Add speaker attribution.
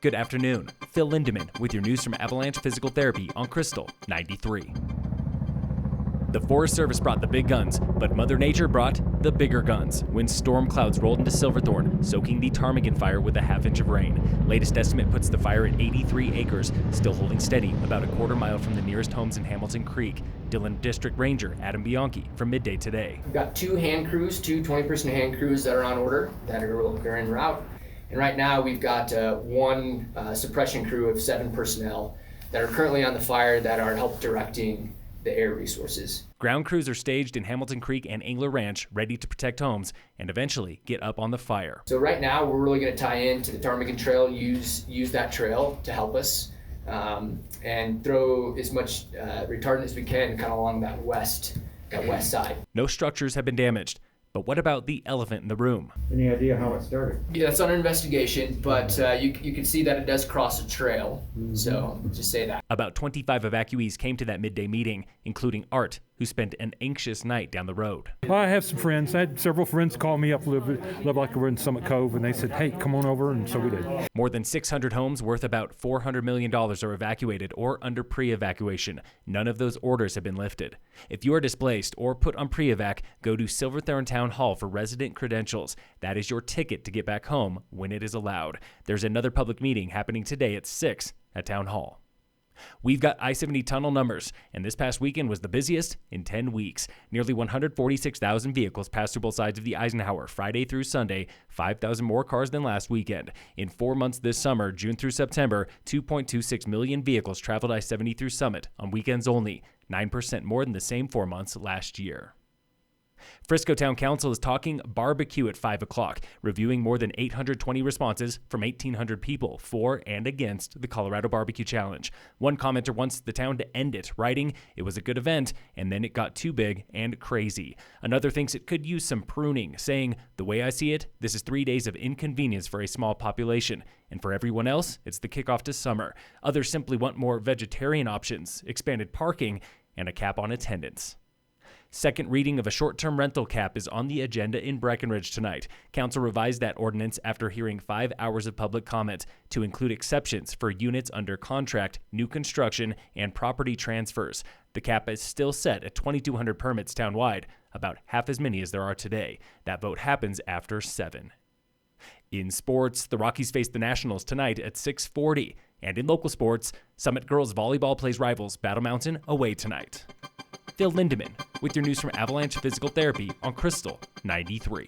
Speaker 1: Good afternoon. Phil Lindemann with your news from Avalanche Physical Therapy on Krystal 93. The Forest Service brought the big guns, but Mother Nature brought the bigger guns when storm clouds rolled into Silverthorne, soaking the Ptarmigan Fire with a half-inch of rain. Latest estimate puts the fire at 83 acres, still holding steady about a quarter mile from the nearest homes in Hamilton Creek. Dillon District Ranger Adam Bianchi from midday today.
Speaker 2: We've got two 20-person hand crews that are on order that are en route. And right now we've got one suppression crew of 7 personnel that are currently on the fire that are help directing the air resources.
Speaker 1: Ground crews are staged in Hamilton Creek and Angler Ranch, ready to protect homes and eventually get up on the fire.
Speaker 2: So right now we're really going to tie into the Ptarmigan Trail, use that trail to help us, and throw as much retardant as we can kind of along that west side.
Speaker 1: No structures have been damaged. But what about the elephant in the room?
Speaker 3: Any idea how it started?
Speaker 2: Yeah, it's under investigation, but you can see that it does cross a trail, so just say that.
Speaker 1: About 25 evacuees came to that midday meeting, including Art, who spent an anxious night down the road.
Speaker 4: Well, I have some friends. I had several friends call me up, live like we're in Summit Cove, and they said, hey, come on over, and so we did.
Speaker 1: More than 600 homes worth about $400 million are evacuated or under pre-evacuation. None of those orders have been lifted. If you are displaced or put on pre-evac, go to Silverthorne Town Hall for resident credentials. That is your ticket to get back home when it is allowed. There's another public meeting happening today at 6 at Town Hall. We've got I-70 tunnel numbers, and this past weekend was the busiest in 10 weeks. Nearly 146,000 vehicles passed through both sides of the Eisenhower Friday through Sunday, 5,000 more cars than last weekend. In 4 months this summer, June through September, 2.26 million vehicles traveled I-70 through Summit on weekends only, 9% more than the same 4 months last year. Frisco Town Council is talking barbecue at 5 o'clock, reviewing more than 820 responses from 1,800 people for and against the Colorado Barbecue Challenge. One commenter wants the town to end it, writing, "It was a good event, and then it got too big and crazy." Another thinks it could use some pruning, saying, "The way I see it, this is 3 days of inconvenience for a small population, and for everyone else, it's the kickoff to summer." Others simply want more vegetarian options, expanded parking, and a cap on attendance. Second reading of a short-term rental cap is on the agenda in Breckenridge tonight. Council revised that ordinance after hearing 5 hours of public comment to include exceptions for units under contract, new construction, and property transfers. The cap is still set at 2,200 permits townwide, about half as many as there are today. That vote happens after 7. In sports, the Rockies face the Nationals tonight at 6:40. And in local sports, Summit Girls Volleyball plays rivals Battle Mountain away tonight. Phil Lindemann with your news from Avalanche Physical Therapy on Krystal 93.